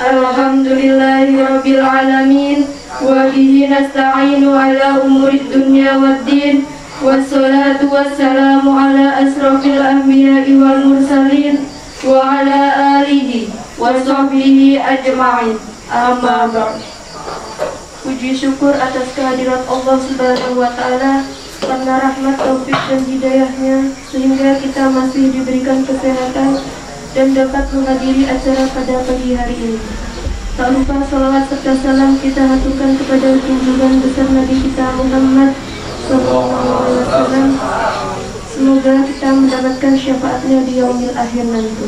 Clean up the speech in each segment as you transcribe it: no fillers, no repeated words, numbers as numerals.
Alhamdulillahirabbil alamin wa bihi nasta'inu ala umurid dunya waddin wassalatu wassalamu ala asrafil anbiya'i wal mursalin wa ala alihi wa sahbihi ajma'in. Amma ba'd. Puji syukur atas kehadirat Allah Subhanahu wa taala karena rahmat, taufik dan hidayahnya sehingga kita masih diberikan kesehatan dan dapat menghadiri acara pada pagi hari ini. Tak lupa salawat serta salam kita haturkan kepada junjungan besar Nabi kita Muhammad SAW. Semoga kita mendapatkan syafaatnya di yaumil akhir nanti.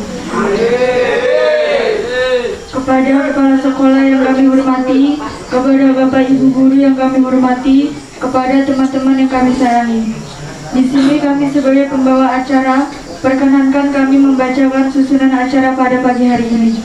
Kepada kepala sekolah yang kami hormati, kepada bapak ibu guru yang kami hormati, kepada teman-teman yang kami sayangi. Di sini kami sebagai pembawa acara, perkenankan kami membacakan susunan acara pada pagi hari ini.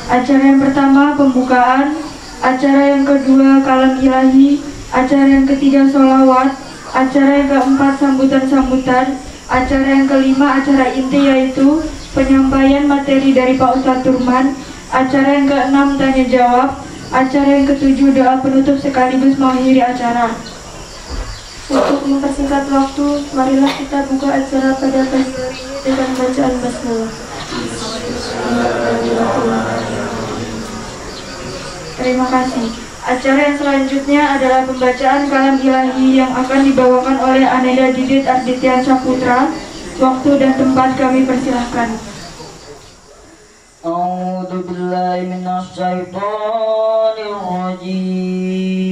Acara yang pertama pembukaan, acara yang kedua kalam ilahi, acara yang ketiga sholawat, acara yang keempat sambutan-sambutan, acara yang kelima acara inti yaitu penyampaian materi dari Pak Ustadz Turman, acara yang keenam tanya jawab, acara yang ketujuh doa penutup sekaligus mengakhiri acara. Untuk mempersingkat waktu, marilah kita buka acara pada pagi hari ini dengan bacaan basmalah. Terima kasih. Acara yang selanjutnya adalah pembacaan kalam ilahi yang akan dibawakan oleh Aneda Didit Arditian Saputra. Waktu dan tempat kami persilahkan. A'udzu billahi minasy syaithanir rajim.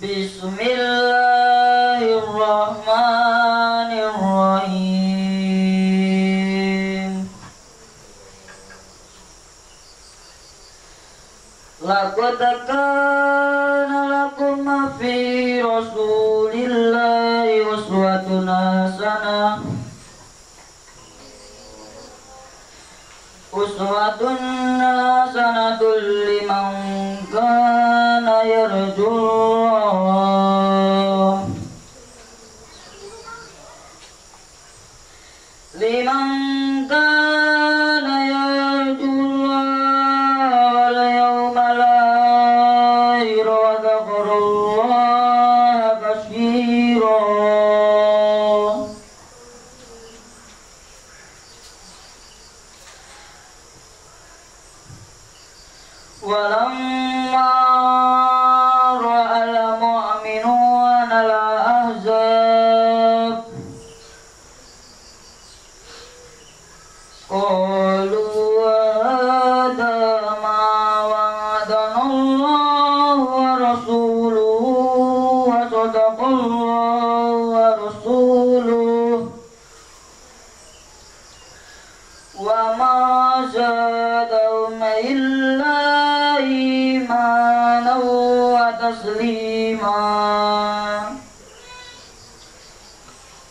Bismillahirrahmanirrahim. Laqad kana lakum fi rasulillahi uswatun hasanah. Uswatun hasanatun liman kana yarjullah. Liman kana yarjullah wal yawmal akhir wa dzakarallaha katsira. Walamma ra'al mu'minuna al-ahzab qalu hadha ma wa'adana Allahu wa rasuluhu wa sadaqallahu wa rasuluhu wa ma zadahum illa imanan wa taslima.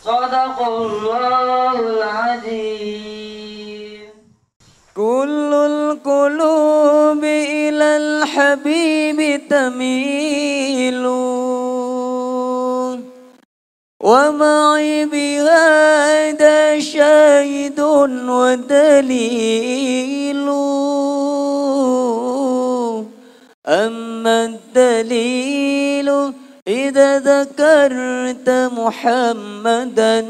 Sadaqallahul azim. Kullul qulubi ilal habibi tamilu wa ma'i bihada syahidun wa dalilu. Amma dalilu idza dzakarta Muhammadan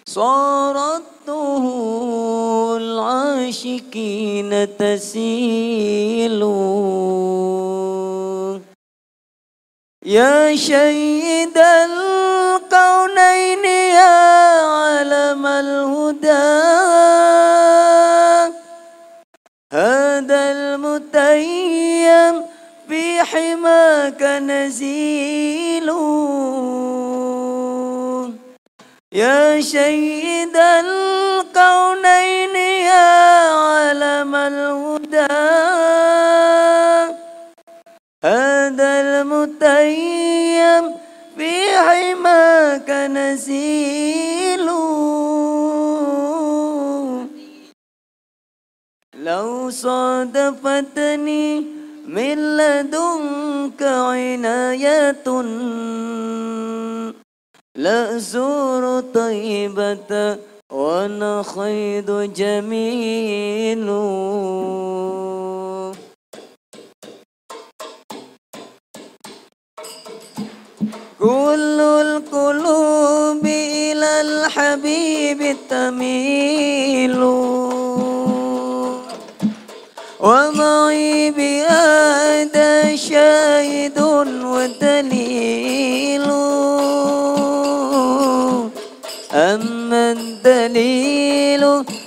sarattuhu al-ashiqina tasilu. Ya sayyidal kaunaini ya alamal huda, hadal mutayyam fi himaka nazilu. Ya sayyidal kaunaini ya alamal huda, hadal mutayyam fi himaka nazilu. Law sadafatni من لدنك عناية لأزور طيبة ونخيض جميل كل القلوب إلى الحبيب تميل ومعي بهذا شاهد ودليل أما الدليل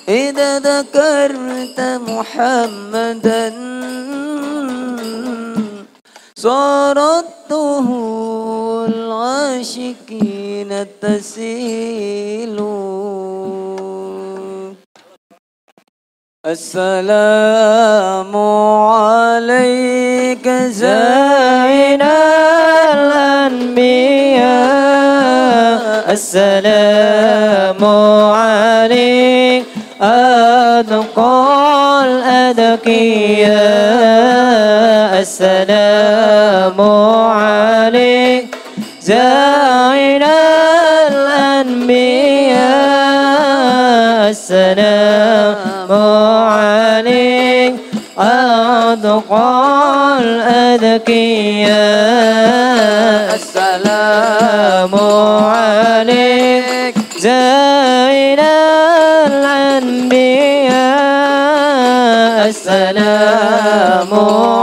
إذا ذكرت محمدا صارته العاشقين تسيل السلام عليك زين الأنبياء السلام عليك أتقى الأذكياء السلام عليك زين الأنبياء السلام عليك أتقى الأذكياء السلام عليك زين الأنبياء السلام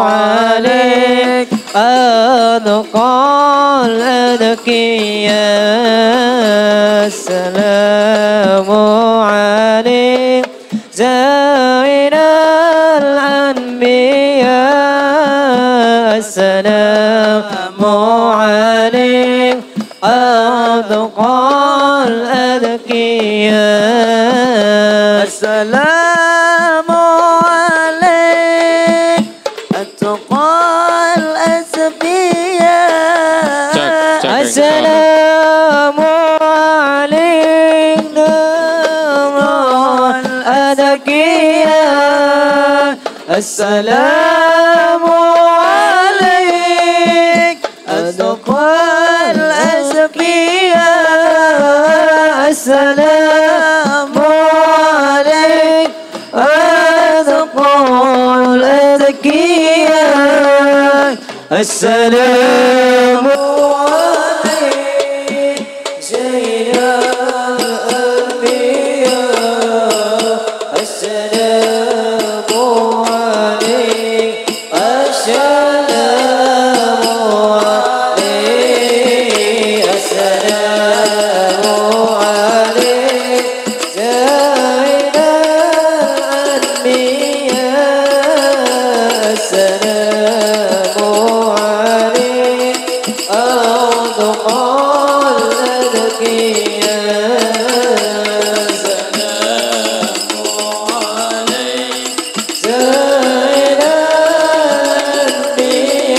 عليك أتقى الأذكياء السلام عليك زين الأنبياء السلام عليك أتقى الأذكياء السلام عليك أتقى الأذكياء السلام عليك الأذكياء السلام عليك أتقى الأذكياء السلام عليك أتقى الأذكياء السلام عليك زين الأنبياء السلام عليك السلام عليك السلام عليك زين الأنبياء السلام عليك أتقى الأذكياء السلام عليك زين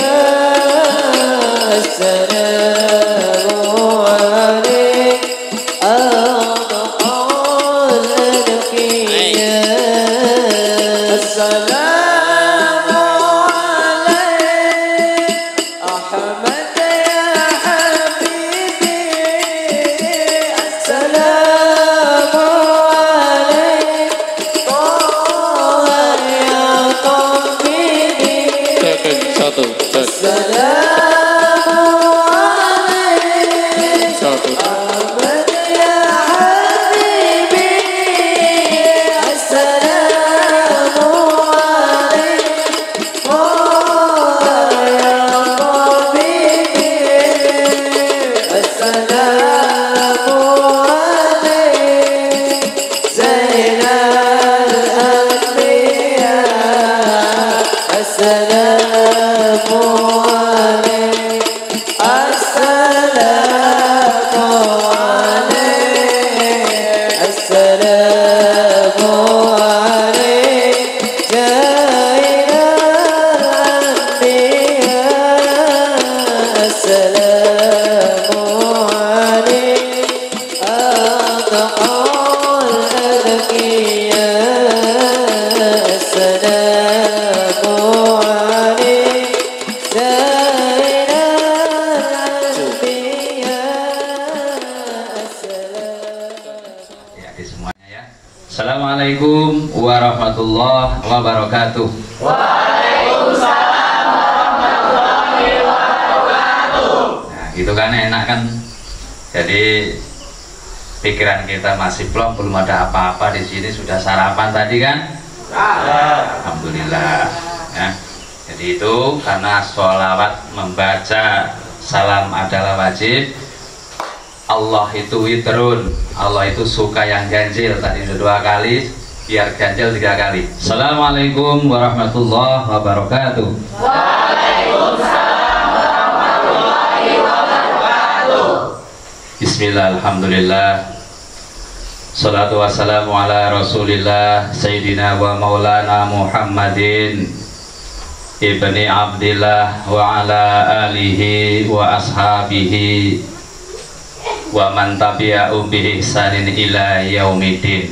الأنبياء السلام عليك أتقى الأذكياء السلام عليك أحمد يا حبيبي السلام عليك طه يا طبيبي السلام عليك أحمد يا حبيبي السلام عليك طه يا طبيبي السلام عليك زين الأنبياء السلام عليك السلام عليك السلام عليك زين الأنبياء السلام عليك أتقى الأذكياء السلام عليك warahmatullahi wabarakatuh. Waalaikumsalam warahmatullahi wabarakatuh. Nah, gitu kan enak kan. Jadi pikiran kita masih belum ada apa-apa di sini, sudah sarapan tadi kan? Alhamdulillah. Ya. Jadi itu karena sholawat membaca salam adalah wajib. Allah itu witrun, Allah itu suka yang ganjil. Tadi sudah 2 kali, biar ganjil 3 kali. Assalamualaikum warahmatullahi wabarakatuh. Waalaikumsalam warahmatullahi wabarakatuh. Bismillah, alhamdulillah. Salatu wassalamu ala rasulillah Sayyidina wa maulana Muhammadin ibni Abdillah wa ala alihi wa ashabihi wa man tabi'ahum bi ihsanin ila yaumidin.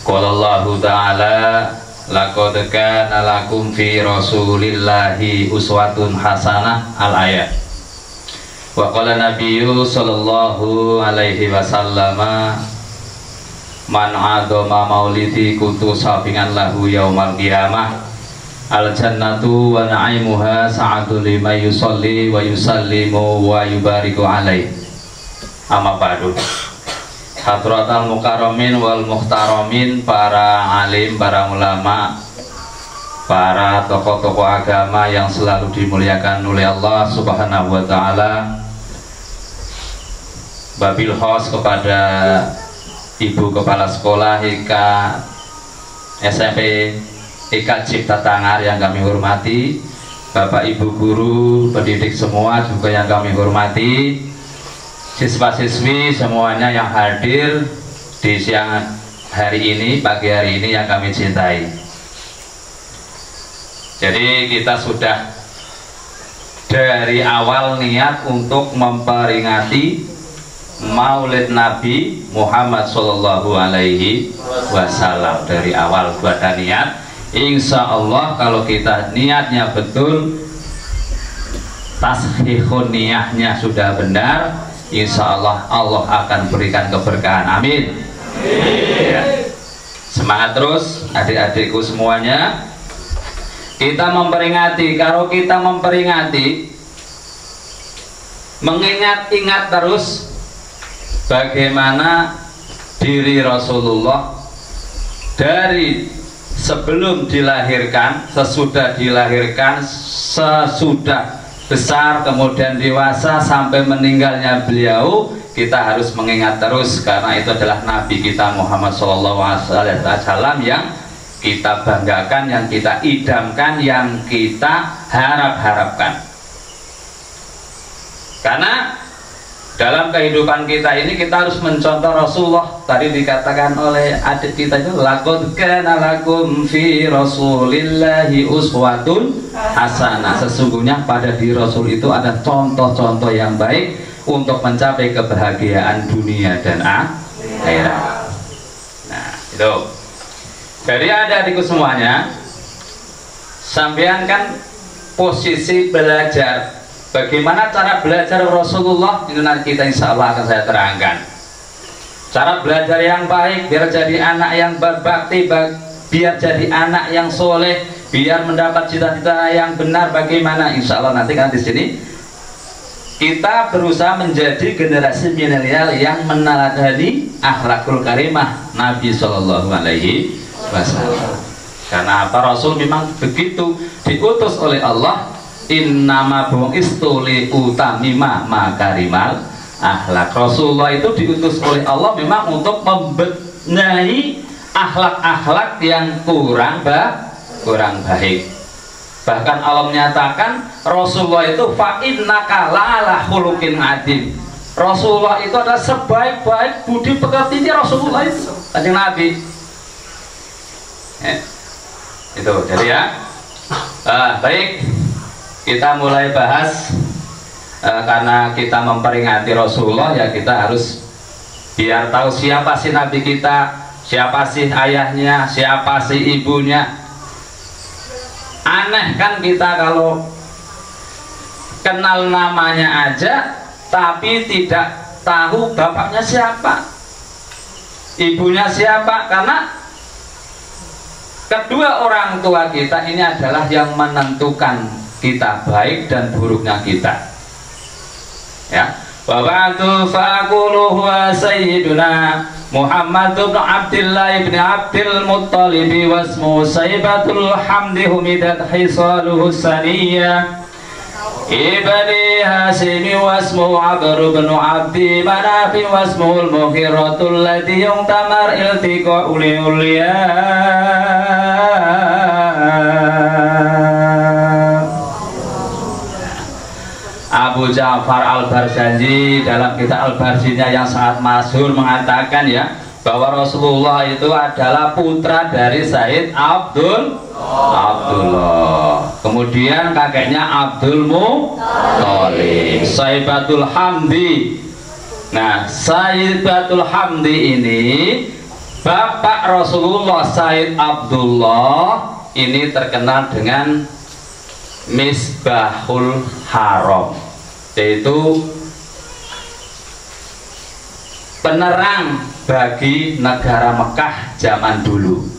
Qala Allahu ta'ala laqad kana lakum fi rasulillahi uswatun hasanah al-ayat. Wa qala nabiyyu sallallahu alaihi wasallam man adoma maulidi kuntu safingan lahu yaumal qiyamah al jannatu wa na'imuha sa'atu lima yusalli wa yusallimu wa yubariku alaih. Amma ba'du. Hadratal mukarramin wal muhtaramin, para alim, para ulama, para tokoh-tokoh agama yang selalu dimuliakan oleh Allah Subhanahu wa taala. Babil khos kepada Ibu Kepala Sekolah IK SMP IK Cipta Tangar yang kami hormati, Bapak Ibu guru, pendidik semua juga yang kami hormati, siswa-siswi semuanya yang hadir di siang hari ini, pagi hari ini yang kami cintai. Jadi kita sudah dari awal niat untuk memperingati Maulid Nabi Muhammad Sallallahu Alaihi Wasallam. Dari awal buat niat, insya Allah kalau kita niatnya betul, tashihun niatnya sudah benar, insya Allah Allah akan berikan keberkahan. Amin. Ya. Semangat terus adik-adikku semuanya. Kita memperingati, kalau kita memperingati, mengingat-ingat terus bagaimana diri Rasulullah dari sebelum dilahirkan, sesudah dilahirkan, sesudah besar, kemudian dewasa, sampai meninggalnya beliau. Kita harus mengingat terus, karena itu adalah Nabi kita Muhammad SAW yang kita banggakan, yang kita idamkan, yang kita harap-harapkan. Karena dalam kehidupan kita ini kita harus mencontoh Rasulullah. Tadi dikatakan oleh adik kita itu, laqad kana lakum fi rasulillahi uswatun hasanah. Sesungguhnya pada diri Rasul itu ada contoh-contoh yang baik untuk mencapai kebahagiaan dunia dan akhirat. Nah, itu. Jadi adik-adikku semuanya, sampean kan posisi belajar. Bagaimana cara belajar Rasulullah itu nanti kita insya Allah akan saya terangkan. Cara belajar yang baik biar jadi anak yang berbakti, biar jadi anak yang soleh, biar mendapat cita-cita yang benar. Bagaimana? Insya Allah nanti kan di sini kita berusaha menjadi generasi milenial yang meneladani akhlakul karimah Nabi Shallallahu Alaihi Wasallam. Karena apa? Rasul memang begitu diutus oleh Allah. Innama bu'istu li utamima makarimal akhlak. Rasulullah itu diutus oleh Allah memang untuk membenahi akhlak-akhlak yang kurang baik. Bahkan Allah menyatakan Rasulullah itu fa innaka la'ala khuluqin adim. Rasulullah itu adalah sebaik-baik budi pekertinya Rasulullah itu. Kanjeng Nabi. Itu jadi ya. Baik. Kita mulai bahas, karena kita memperingati Rasulullah, ya kita harus biar tahu siapa sih Nabi kita, siapa sih ayahnya, siapa sih ibunya. Aneh kan kita kalau kenal namanya aja tapi tidak tahu bapaknya siapa, ibunya siapa. Karena kedua orang tua kita ini adalah yang menentukan kita baik dan buruknya kita. Ya, wa ba'du faqulu huwa sayyiduna Muhammad bin Abdullah bin Abdul Muttalib wasmu Saybatul Hamdi humidat hisaluhu saniyah ibni Hasimi wasmu Abr bin Abdi Manafi wasmu al-Mughiratul ladhi yungtamar iltiqa'u liuliya. Abu Ja'far Al-Barzanji dalam kitab Al-Barzinya yang sangat masyhur mengatakan ya bahwa Rasulullah itu adalah putra dari Sayyid Abdullah. Kemudian kakeknya Abdul Muttalib, Saybatul Hamdi. Nah, Saybatul Hamdi ini bapak Rasulullah Sayyid Abdullah ini terkenal dengan Misbahul Haram, yaitu penerang bagi negara Mekah zaman dulu.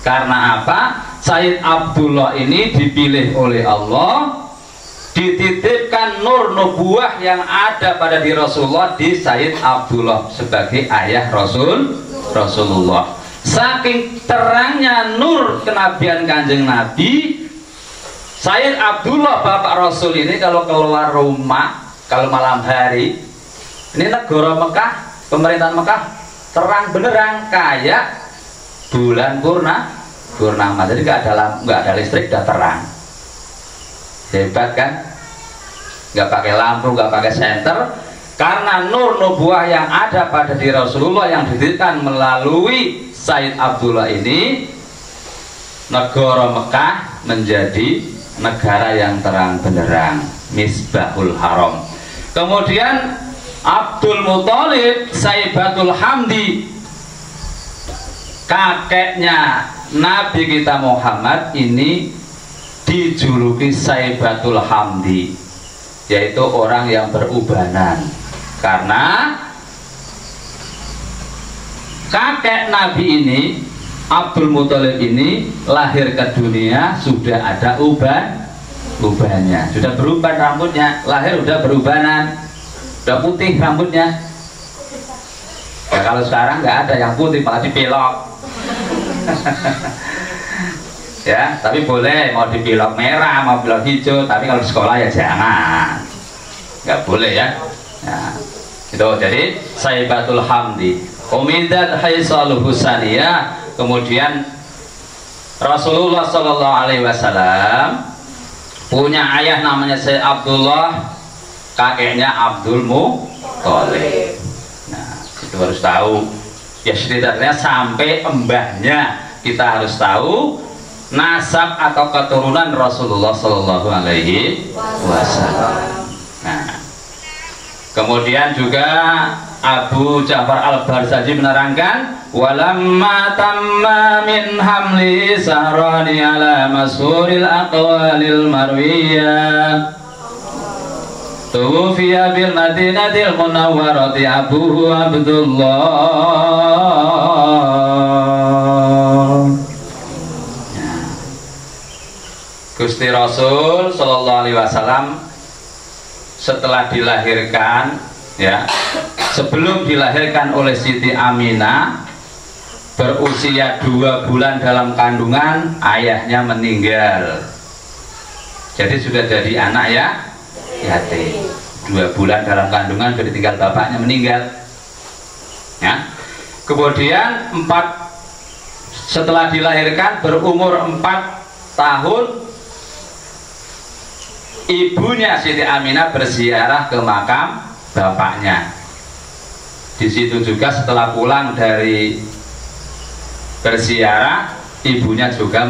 Karena apa? Sayyid Abdullah ini dipilih oleh Allah, dititipkan nur nubuah yang ada pada diri Rasulullah di Sayyid Abdullah sebagai ayah Rasulullah. Saking terangnya nur kenabian Kanjeng Nabi, Sayyid Abdullah bapak Rasul ini kalau keluar rumah, kalau malam hari, ini negara Mekah, pemerintahan Mekah terang benerang kayak bulan purnama. Jadi nggak ada listrik, udah terang. Hebat kan? Nggak pakai lampu, nggak pakai senter, karena nur nubuah yang ada pada diri Rasulullah yang dititipkan melalui Sayyid Abdullah ini, negara Mekah menjadi negara yang terang benderang, Misbahul Haram. Kemudian Abdul Muttalib Saybatul Hamdi, kakeknya Nabi kita Muhammad ini dijuluki Saybatul Hamdi, yaitu orang yang berubanan. Karena kakek Nabi ini, Abdul Muttalib ini lahir ke dunia sudah ada ubannya, sudah beruban rambutnya, lahir udah berubanan, udah putih rambutnya. Ya kalau sekarang nggak ada yang putih, malah dipilok. Ya, tapi boleh mau dipilok merah, mau pilok hijau, tapi kalau di sekolah ya jangan, nggak boleh ya. Nah, itu jadi Saybatul Hamdi, umidat haisaluhu saniyah. Kemudian Rasulullah Shallallahu Alaihi Wasallam punya ayah namanya Sayyid Abdullah, kakeknya Abdul Muttalib. Nah, itu harus tahu. Ya setidaknya sampai embahnya kita harus tahu nasab atau keturunan Rasulullah Shallallahu Alaihi Wasallam. Nah, kemudian juga Abu Ja'far Al-Barzanji menerangkan, walamma tamma min hamli sahrani ala masyhuril aqwalil marwiyah tuwfiya bil madinatil munawwarati abuhu Abdullah. Gusti Rasul Sallallahu Alaihi Wasallam setelah dilahirkan, ya, sebelum dilahirkan oleh Siti Aminah, berusia 2 bulan dalam kandungan, ayahnya meninggal. Jadi sudah jadi anak ya yatim. 2 bulan dalam kandungan sudah ditinggal bapaknya, meninggal. Ya. Kemudian setelah dilahirkan berumur 4 tahun, ibunya Siti Aminah berziarah ke makam bapaknya. Di situ juga setelah pulang dari berziarah, ibunya juga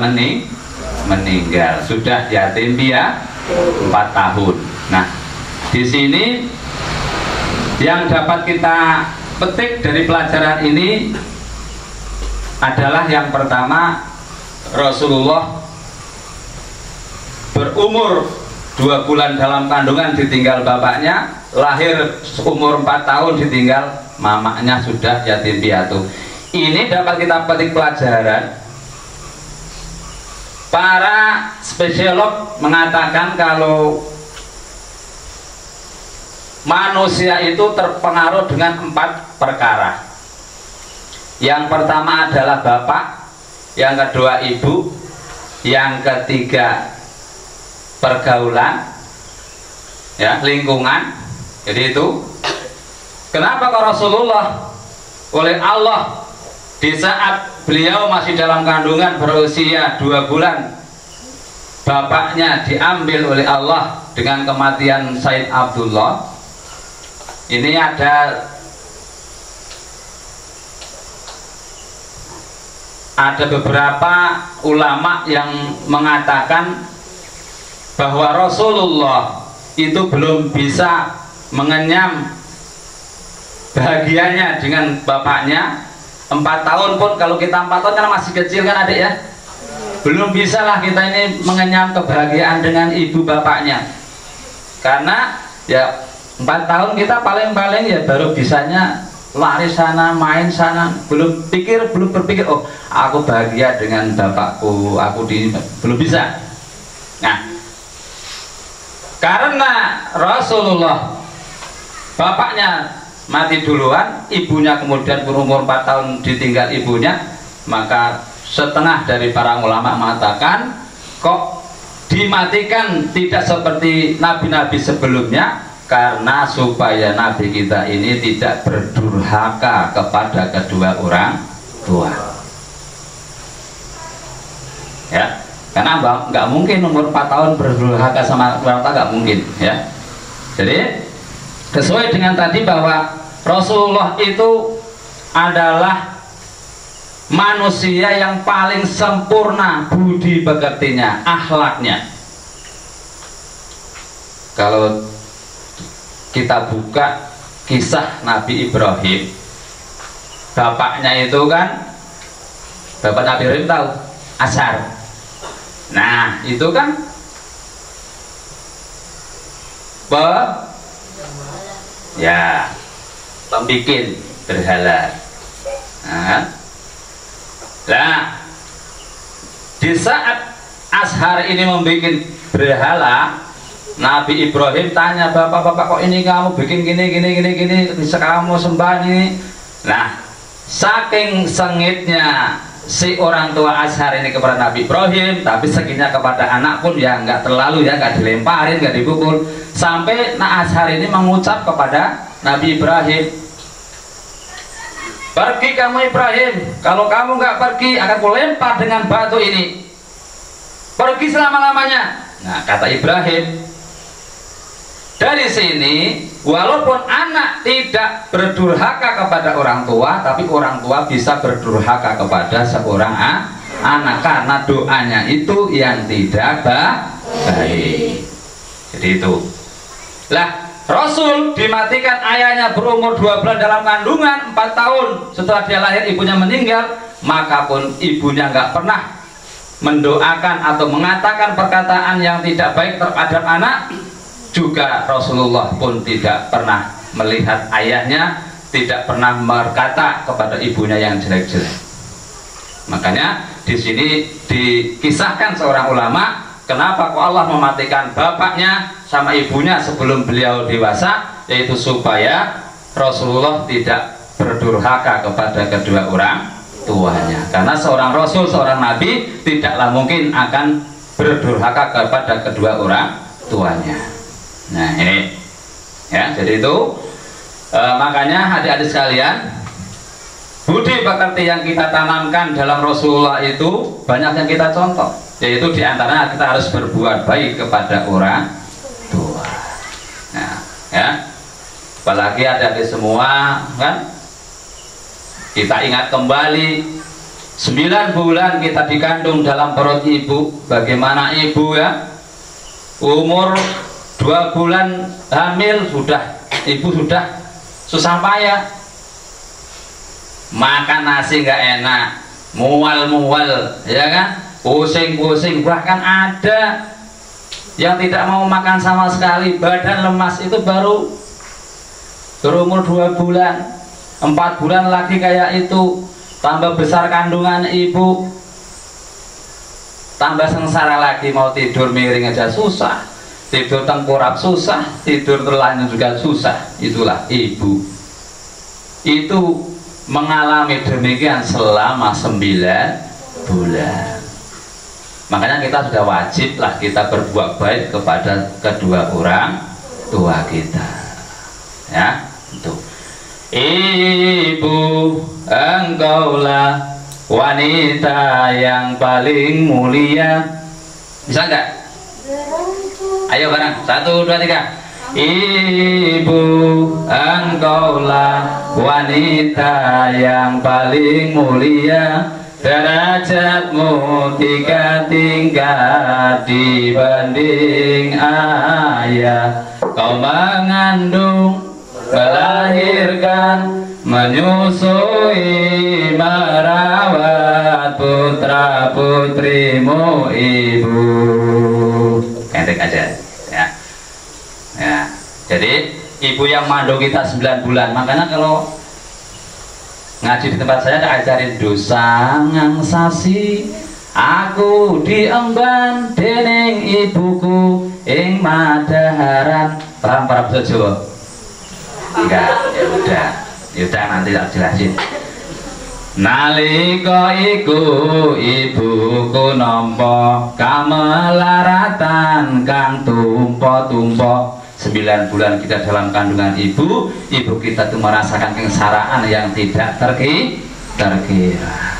meninggal. Sudah yatim dia 4 tahun. Nah, di sini yang dapat kita petik dari pelajaran ini adalah yang pertama, Rasulullah berumur 2 bulan dalam kandungan ditinggal bapaknya, lahir umur 4 tahun ditinggal mamanya, sudah yatim piatu. Ini dapat kita petik pelajaran para spesiolog mengatakan kalau manusia itu terpengaruh dengan 4 perkara. Yang pertama adalah bapak, yang kedua ibu, yang ketiga pergaulan, ya, lingkungan. Jadi itu kenapa kok Rasulullah oleh Allah di saat beliau masih dalam kandungan berusia 2 bulan, bapaknya diambil oleh Allah dengan kematian Said Abdullah. Ini ada beberapa ulama yang mengatakan bahwa Rasulullah itu belum bisa mengenyam bahagianya dengan bapaknya. 4 tahun pun, kalau kita 4 tahun kan masih kecil kan adik ya, belum bisa lah kita ini mengenyam kebahagiaan dengan ibu bapaknya, karena ya 4 tahun kita paling-paling ya baru bisanya lari sana, main sana, belum berpikir oh aku bahagia dengan bapakku, belum bisa. Nah, karena Rasulullah bapaknya mati duluan, ibunya kemudian berumur 4 tahun ditinggal ibunya, maka setengah dari para ulama mengatakan kok dimatikan tidak seperti nabi-nabi sebelumnya, karena supaya nabi kita ini tidak berdurhaka kepada kedua orang tua, ya, karena nggak mungkin umur 4 tahun berdurhaka sama orang tua, nggak mungkin, ya. Jadi sesuai dengan tadi bahwa Rasulullah itu adalah manusia yang paling sempurna budi pekertinya, akhlaknya. Kalau kita buka kisah Nabi Ibrahim, bapaknya itu kan, bapak Nabi Ibrahim tahu, Azhar. Nah itu kan pembikin berhala. Nah, di saat Azhar ini membuat berhala, Nabi Ibrahim tanya, bapak kok ini kamu bikin gini, sekarang mau sembah ini. Nah, saking sengitnya si orang tua Azhar ini kepada Nabi Ibrahim, tapi seginya kepada anak pun ya nggak terlalu, ya nggak dilemparin, nggak dipukul, sampai Azhar ini mengucap kepada Nabi Ibrahim, pergi kamu Ibrahim, kalau kamu nggak pergi akan kulempar dengan batu ini, pergi selama-lamanya. Nah kata Ibrahim, dari sini walaupun anak tidak berdurhaka kepada orang tua, tapi orang tua bisa berdurhaka kepada seorang anak karena doanya itu yang tidak baik. Jadi itu lah, Rasul dimatikan ayahnya berumur 2 bulan dalam kandungan, 4 tahun setelah dia lahir ibunya meninggal, maka pun ibunya nggak pernah mendoakan atau mengatakan perkataan yang tidak baik terhadap anak. Juga Rasulullah pun tidak pernah melihat ayahnya, tidak pernah berkata kepada ibunya yang jelek-jelek. Makanya di sini dikisahkan seorang ulama, kenapa kok Allah mematikan bapaknya sama ibunya sebelum beliau dewasa, yaitu supaya Rasulullah tidak berdurhaka kepada kedua orang tuanya. Karena seorang Rasul, seorang Nabi tidaklah mungkin akan berdurhaka kepada kedua orang tuanya. Nah ini ya, jadi itu makanya adik-adik sekalian, budi pekerti yang kita tanamkan dalam Rasulullah itu banyak yang kita contoh, yaitu diantaranya kita harus berbuat baik kepada orang tua. Nah ya, apalagi adik-adik semua kan, kita ingat kembali 9 bulan kita dikandung dalam perut ibu, bagaimana ibu ya umur 2 bulan hamil ibu sudah susah payah, makan nasi nggak enak, mual ya kan, pusing, bahkan ada yang tidak mau makan sama sekali, badan lemas. Itu baru berumur 2 bulan, 4 bulan lagi kayak itu, tambah besar kandungan ibu. tambah sengsara lagi, mau tidur miring aja susah, tidur tengkurap susah, tidur terlanjur juga susah. Itulah ibu. Itu mengalami demikian selama 9 bulan. Makanya kita sudah wajib lah kita berbuat baik kepada kedua orang tua kita. Ya, itu. Ibu, engkaulah wanita yang paling mulia. Bisa enggak? Ayo bareng, 1, 2, 3. Ibu, engkaulah wanita yang paling mulia, derajatmu 3 tingkat dibanding ayah. Kau mengandung, melahirkan, menyusui, merawat putra putrimu ibu. Pendek aja ya. Ya, jadi ibu yang mandung kita 9 bulan. Makanya kalau ngaji di tempat saya ada ajarin dosa ngangsasi aku diemban dening ibuku ing madaharan. Paham para bahasa Jawa? Enggak, ya udah nanti tak jelasin. Nalika iku ibuku nampa kamelaratan kang tumpa-tumpa. 9 bulan kita dalam kandungan ibu kita tuh merasakan kesengsaraan yang tidak terkira.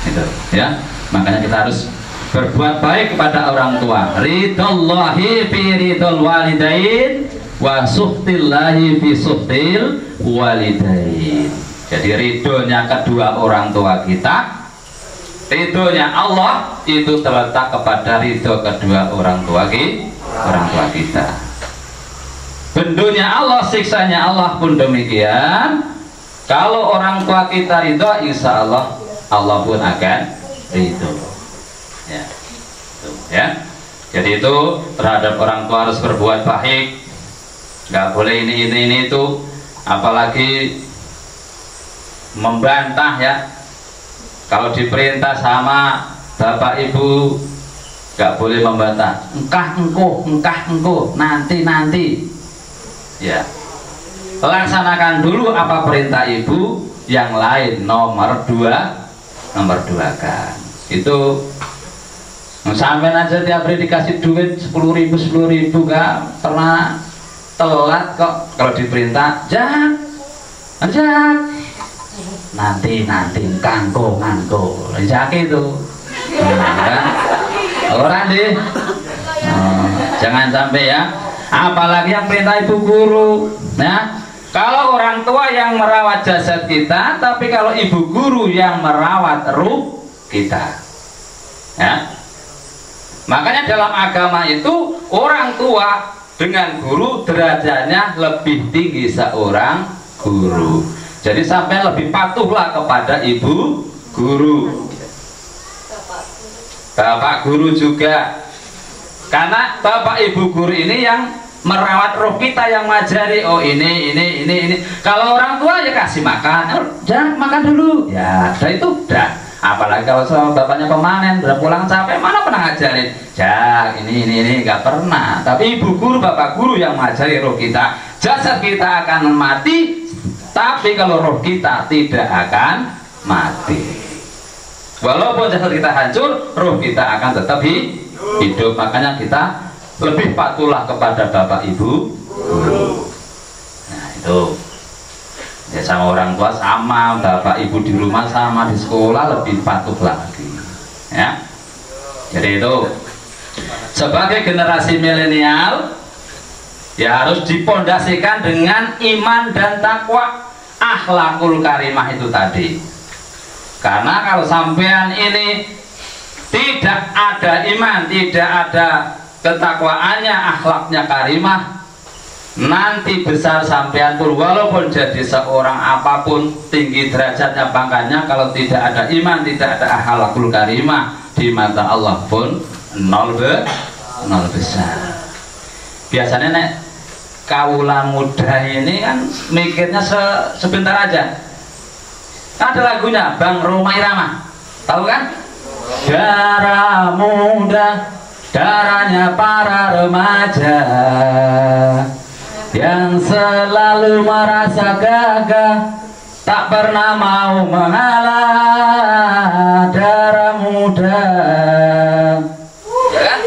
Itu ya. Makanya kita harus berbuat baik kepada orang tua. Ridallahi fi ridal walidain wa suhtillahi fi suhtil walidain. Jadi ridhonya kedua orang tua kita, ridhonya Allah itu terletak kepada ridho kedua orang tua kita. Bendunya Allah, siksanya Allah pun demikian. Kalau orang tua kita ridho, insya Allah Allah pun akan ridho. Ya, tuh, ya. Jadi itu terhadap orang tua harus berbuat baik. Nggak boleh ini itu, apalagi membantah ya. Kalau diperintah sama bapak ibu, nggak boleh membantah. Engkah engko, nanti. Ya, laksanakan dulu apa perintah ibu, yang lain nomor 2 kan. Itu sampean aja tiap hari dikasih duit 10.000 gak pernah telat kok. Kalau diperintah jak nanti nganggo jak itu kan? Orang deh jangan sampai ya. Apalagi yang perintah ibu guru. Nah, kalau orang tua yang merawat jasad kita, tapi kalau ibu guru yang merawat ruh kita. Ya. Makanya dalam agama itu orang tua dengan guru derajatnya lebih tinggi seorang guru. Jadi sampai lebih patuhlah kepada ibu guru. Bapak guru juga. Karena bapak ibu guru ini yang merawat roh kita, yang ngajari. Oh ini. Kalau orang tua ya kasih makan, jangan makan dulu. Ya, udah itu udah. Apalagi kalau sama bapaknya pemanen, udah pulang capek, mana pernah ngajarin? Jak, ini nggak pernah. Tapi ibu guru, bapak guru yang ngajari roh kita. Jasad kita akan mati, tapi kalau roh kita tidak akan mati. Walaupun jasad kita hancur, roh kita akan tetap hidup. Makanya kita lebih patuhlah kepada bapak ibu guru. Nah itu ya, sama orang tua sama, bapak ibu di rumah sama, di sekolah lebih patuh lagi ya. Jadi itu sebagai generasi milenial ya harus dipondasikan dengan iman dan takwa, akhlakul karimah itu tadi. Karena kalau sampean ini tidak ada iman, tidak ada ketakwaannya, akhlaknya karimah, nanti besar sampean pun walaupun jadi seorang apapun, tinggi derajatnya, pangkatnya, kalau tidak ada iman, tidak ada akhlakul karimah, di mata Allah pun nol besar. Biasanya nek kawula muda ini kan mikirnya sebentar aja. Ada lagunya Bang Roma Irama, tahu kan? darah muda, darahnya para remaja yang selalu merasa gagah, tak pernah mau mengalah. Darah muda, ya kan?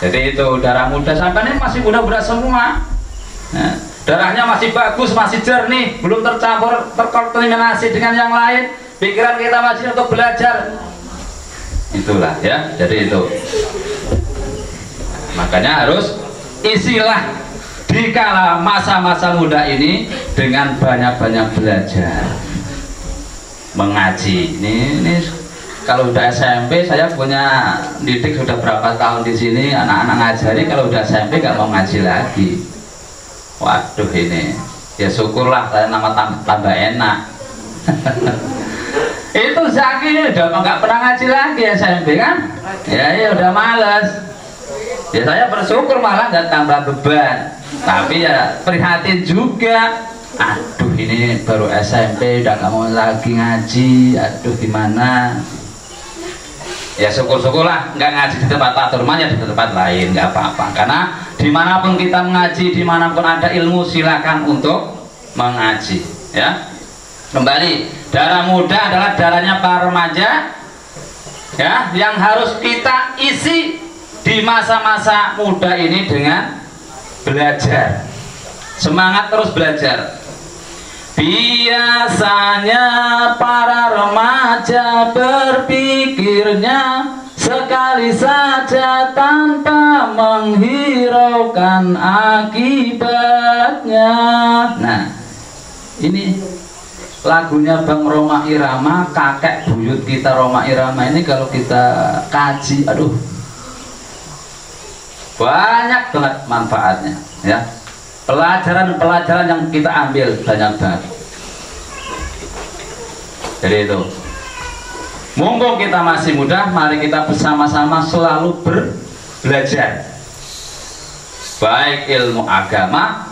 Jadi itu darah muda, sampai ini masih muda-muda semua. Nah, darahnya masih bagus, masih jernih, belum tercampur, terkontaminasi dengan yang lain. Pikiran kita masih untuk belajar. Itulah ya, jadi itu. Makanya harus isilah di kala masa-masa muda ini dengan banyak-banyak belajar, mengaji. Ini kalau udah SMP, saya punya didik sudah berapa tahun di sini, anak-anak ngajari. Kalau udah SMP nggak mau ngaji lagi. Waduh, ini ya syukurlah, saya nama tambah enak. Itu Zaki udah nggak pernah ngaji lagi SMP kan? Ya udah males. Ya saya bersyukur malah nggak tambah beban. Tapi ya prihatin juga. Aduh, ini baru SMP udah nggak mau lagi ngaji. Aduh, gimana? Ya syukur-syukurlah nggak ngaji di tempat Pak Turman, ya di tempat lain nggak apa-apa. Karena dimanapun kita mengaji, dimanapun ada ilmu, silakan untuk mengaji. Ya, kembali, darah muda adalah darahnya para remaja, ya, yang harus kita isi di masa-masa muda ini dengan belajar. Semangat terus belajar. Biasanya para remaja berpikirnya sekali saja tanpa menghiraukan akibatnya. Nah, ini lagunya Bang Roma Irama, kakek buyut kita Roma Irama ini kalau kita kaji, aduh, banyak banget manfaatnya, ya. Pelajaran-pelajaran yang kita ambil banyak banget. Jadi itu, mumpung kita masih muda, mari kita bersama-sama selalu belajar, baik ilmu agama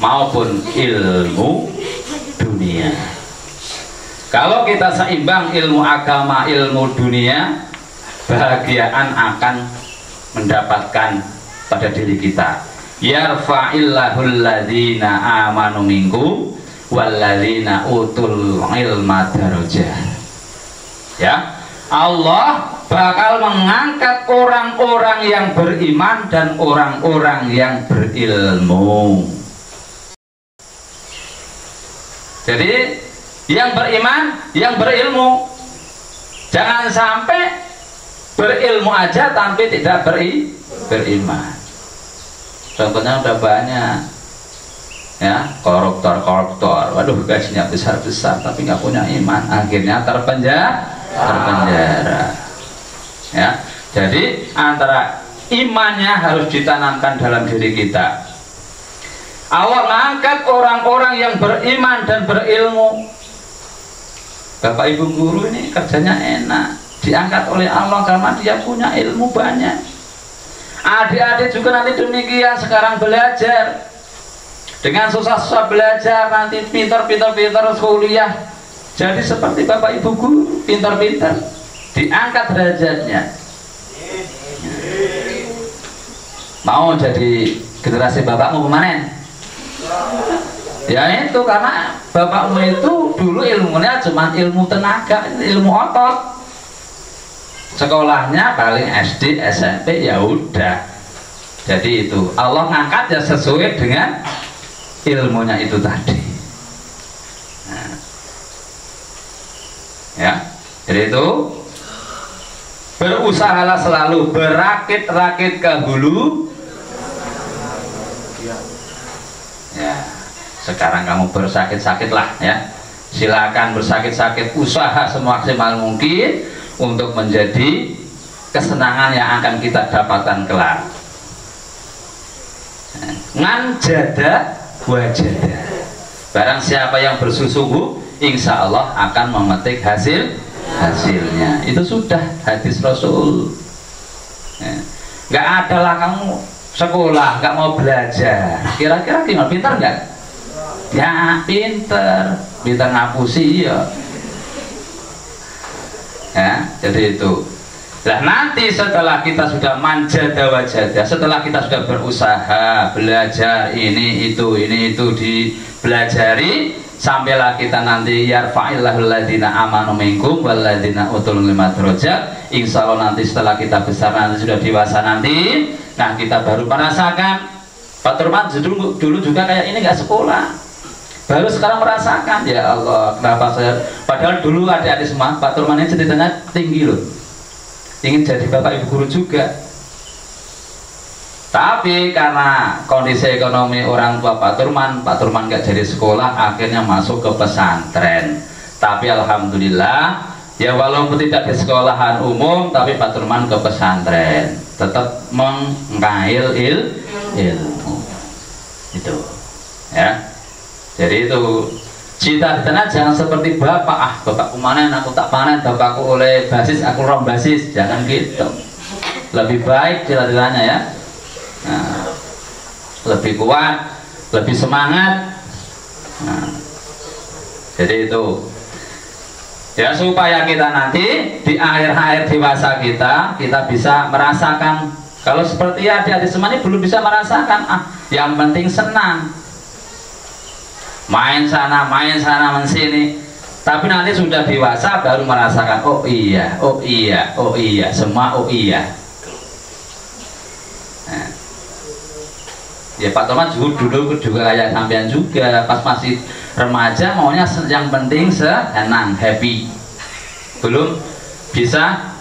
maupun ilmu dunia. Kalau kita seimbang ilmu agama, ilmu dunia, kebahagiaan akan mendapatkan pada diri kita. Yarfa'illahul ladzina amanu minkum walladzina utul ilma darajah. Ya, Allah bakal mengangkat orang-orang yang beriman dan orang-orang yang berilmu. Jadi yang beriman, yang berilmu. Jangan sampai berilmu aja tapi tidak beriman. Contohnya udah banyak, ya, koruptor. Waduh, gajinya besar-besar tapi nggak punya iman, akhirnya terpenjara. Ya, jadi antara imannya harus ditanamkan dalam diri kita. Allah mengangkat orang-orang yang beriman dan berilmu. Bapak Ibu guru ini kerjanya enak, diangkat oleh Allah karena dia punya ilmu banyak. Adik-adik juga nanti demikian, sekarang belajar dengan susah-susah belajar, nanti pintar-pintar kuliah, jadi seperti Bapak Ibu guru, pintar-pintar, diangkat derajatnya. Mau jadi generasi bapakmu kemarin? Ya itu, karena bapakmu itu dulu ilmunya cuma ilmu tenaga, ilmu otot. Sekolahnya paling SD, SMP, ya udah. Jadi itu Allah ngangkat ya sesuai dengan ilmunya itu tadi. Nah, ya, jadi itu berusahalah selalu, berakit-rakit ke hulu. Ya, sekarang kamu bersakit-sakit lah, ya. Silakan bersakit-sakit, usaha semaksimal mungkin untuk menjadi kesenangan yang akan kita dapatkan kelak. Ngan jada wajada. Barang siapa yang bersungguh-sungguh, insya Allah akan memetik hasilnya. Itu sudah hadis Rasul. Nggak adalah kamu sekolah nggak mau belajar. Kira-kira gimana? Pintar nggak? Ya pinter ngapusi ya. Ya, jadi itu. Nah nanti setelah kita sudah manjada wajada, setelah kita sudah berusaha belajar ini itu dipelajari, sampailah kita nanti yarfa'illahul ladzina amanu minkum wal ladzina utul ilma darajat. Insyaallah nanti setelah kita besar nanti sudah dewasa nanti, nah kita baru merasakan. Pak Turman dulu juga kayak ini nggak sekolah, baru sekarang merasakan. Ya Allah, kenapa saya? Padahal dulu adik-adik semua, Pak Turman ini ceritanya tinggi loh, ingin jadi bapak ibu guru juga. Tapi karena kondisi ekonomi orang tua Pak Turman nggak jadi sekolah, akhirnya masuk ke pesantren. Tapi alhamdulillah, ya walaupun tidak di sekolahan umum, tapi Pak Turman ke pesantren, tetap mengail ilmu. Itu, ya. Jadi itu cita-citanya jangan seperti bapak, bapakku panen aku tak panen, bapakku oleh basis aku rom basis, jangan gitu. Lebih baik cita-citanya ya. Nah, lebih kuat, lebih semangat. Nah, jadi itu ya, supaya kita nanti di akhir-akhir dewasa kita bisa merasakan. Kalau seperti adik-adik semuanya belum bisa merasakan, yang penting senang, main sana sini. Tapi nanti sudah dewasa baru merasakan, oh iya, semua oh iya. Nah, ya Pak Tomat dulu juga kayak sampean juga, pas masih remaja maunya yang penting senang, happy, belum bisa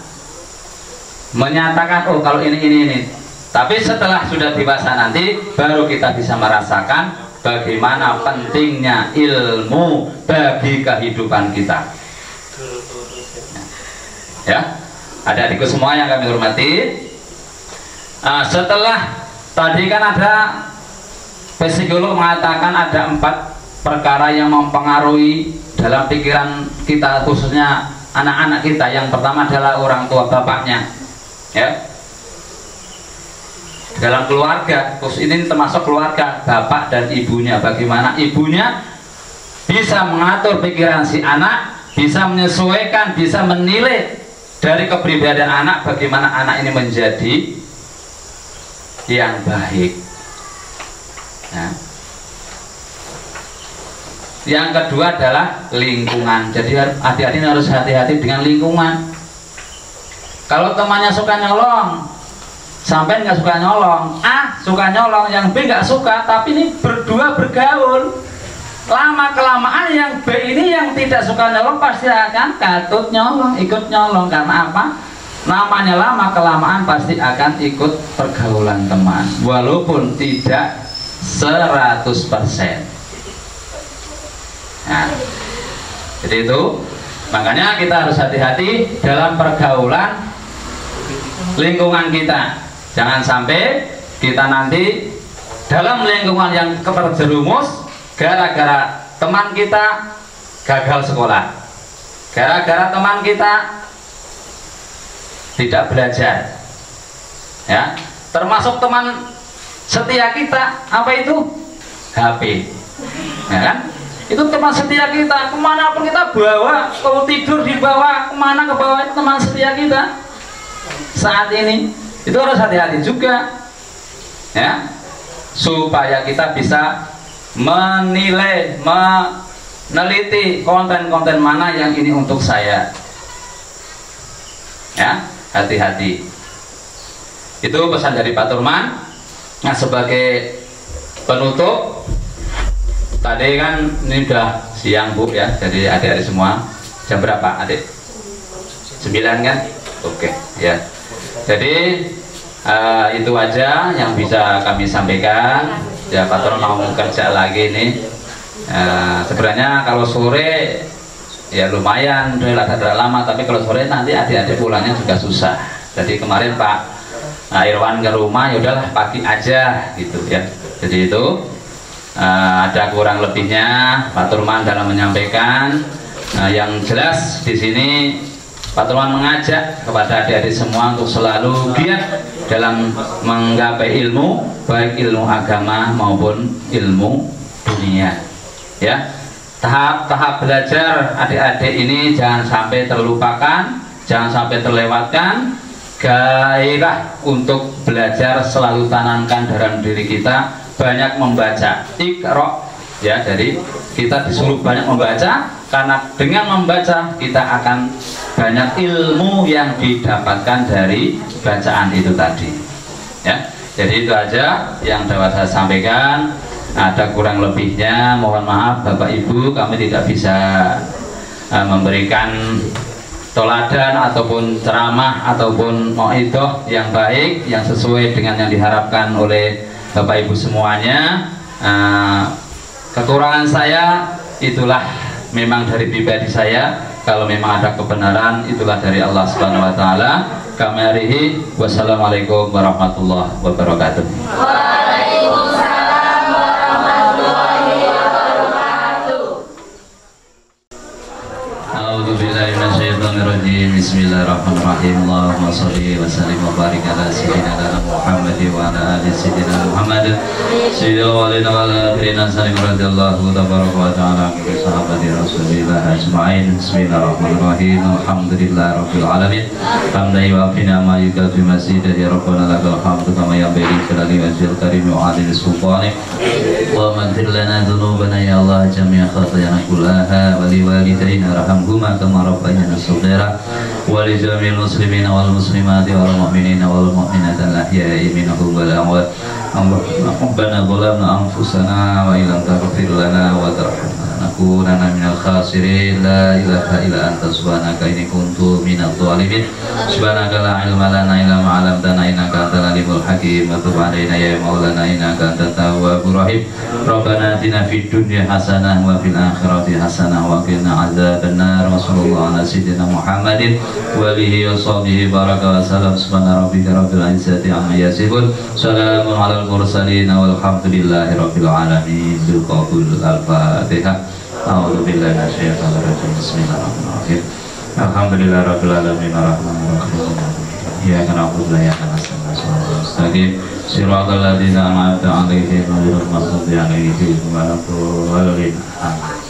menyatakan oh kalau ini. Tapi setelah sudah dewasa nanti baru kita bisa merasakan bagaimana pentingnya ilmu bagi kehidupan kita. Ya, adik-adikku semua yang kami hormati, setelah tadi kan ada psikolog mengatakan ada 4 perkara yang mempengaruhi dalam pikiran kita, khususnya anak-anak kita. Yang pertama adalah orang tua bapaknya, ya, dalam keluarga, terus ini termasuk keluarga bapak dan ibunya. Bagaimana ibunya bisa mengatur pikiran si anak, bisa menyesuaikan, bisa menilai dari kepribadian anak, bagaimana anak ini menjadi yang baik. Nah, yang kedua adalah lingkungan. Jadi adik-adik harus hati-hati dengan lingkungan. Kalau temannya suka nyolong, sampai nggak suka nyolong, suka nyolong, yang B nggak suka, tapi ini berdua bergaul, lama kelamaan yang B ini yang tidak suka nyolong pasti akan katut nyolong, ikut nyolong. Karena apa? Namanya lama kelamaan pasti akan ikut pergaulan teman, walaupun tidak 100%. Nah, jadi itu makanya kita harus hati-hati dalam pergaulan lingkungan kita. Jangan sampai kita nanti dalam lingkungan yang terjerumus gara-gara teman kita gagal sekolah, gara-gara teman kita tidak belajar, ya. Termasuk teman setia kita apa itu? HP, ya kan? Itu teman setia kita, kemanapun kita bawa, kalau tidur dibawa kemana, ke bawah, itu teman setia kita. Saat ini itu harus hati-hati juga, ya, supaya kita bisa menilai, meneliti konten-konten mana yang ini untuk saya, ya, hati-hati. Itu pesan dari Pak Turman. Nah, sebagai penutup, tadi kan ini udah siang Bu ya, jadi adik-adik semua jam berapa adik? 9 kan? Oke, ya. Jadi itu aja yang bisa kami sampaikan. Ya, Pak Turman mau kerja lagi nih. Sebenarnya kalau sore ya lumayan, agak lama, tapi kalau sore nanti adik-adik pulangnya juga susah. Jadi kemarin Pak Irwan ke rumah, ya udahlah pagi aja gitu ya. Jadi itu ada kurang lebihnya Pak Turman dalam menyampaikan. Yang jelas di sini Pak Turman mengajak kepada adik-adik semua untuk selalu giat dalam menggapai ilmu, baik ilmu agama maupun ilmu dunia. ya. Tahap-tahap belajar adik-adik ini jangan sampai terlupakan, jangan sampai terlewatkan. Gairah untuk belajar selalu tanamkan dalam diri kita, banyak membaca. Iqra, ya, jadi kita disuruh banyak membaca, karena dengan membaca kita akan banyak ilmu yang didapatkan dari bacaan itu tadi, ya. Jadi itu aja yang dapat saya sampaikan. Ada kurang lebihnya mohon maaf Bapak Ibu, kami tidak bisa memberikan toladan ataupun ceramah ataupun mauidhah yang baik, yang sesuai dengan yang diharapkan oleh Bapak Ibu semuanya. Kekurangan saya itulah memang dari pribadi saya. Kalau memang ada kebenaran itulah dari Allah Subhanahu wa taala. Kami arihi, wassalamualaikum warahmatullahi wabarakatuh. Waalaikumsalam warahmatullahi wabarakatuh. A'udzubillahi minasyaitonirrajim. Bismillahirrahmanirrahim. Allahumma shalli wa sallim wa barik ala sayyidina Muhammad wa ala ali sayyidina Muhammad sayyidil awwalin wal akhirin. Sallallahu radhiyallahu tabaraka wa ta'ala bi sahabati Rasulillah ajma'in. Bismillahirrahmanirrahim. Alhamdulillahirabbil alamin. Hamdan yu'afina ma yukafi masjidah ya rabbana lakal hamdu kama yanbaghi li wajhil karim wa 'adil sultani. Wa maghfir lana dhunubana ya Allah jami'a khatayana kullaha wa liwalidayna rahamhuma kama rabbayana shaghira wa li jami'il muslimina wal muslimati wal mu'minina wal mu'minati al-ahya'i minhum wal amwat. Rabbana zalamna anfusana wa illam taghfir lana wa tarhamna nakunanna minal khasirin. La ilaha illa anta subhanaka inni kuntu minadh dhalimin. Subhanaka la ilma lana illa ma 'allamtana innaka antal alimul hakim. Wa tub 'alaina ya maulana innaka antat tawwabur rahim. Rabbana atina fid dunya hasanah wa fil akhirati hasanah wa qina adzabannar. Wa sallallahu ala sayyidina Muhammadin wa alihi wa sahbihi baraka wa salam. Subhana rabbika rabbil izzati amma yasifun. Salamun alal mursalin walhamdulillahi rabbil alamin. Bil qabul al-fatihah. A'udzu billahi minasyaitonir rajim. Bismillahirrahmanirrahim. Alhamdulillahi rabbil alamin arrahmanir rahim. Iyyaka na'budu wa iyyaka nasta'in. Shiratal ladzina an'amta 'alaihim ghairil maghdubi 'alaihim waladdallin. Amin.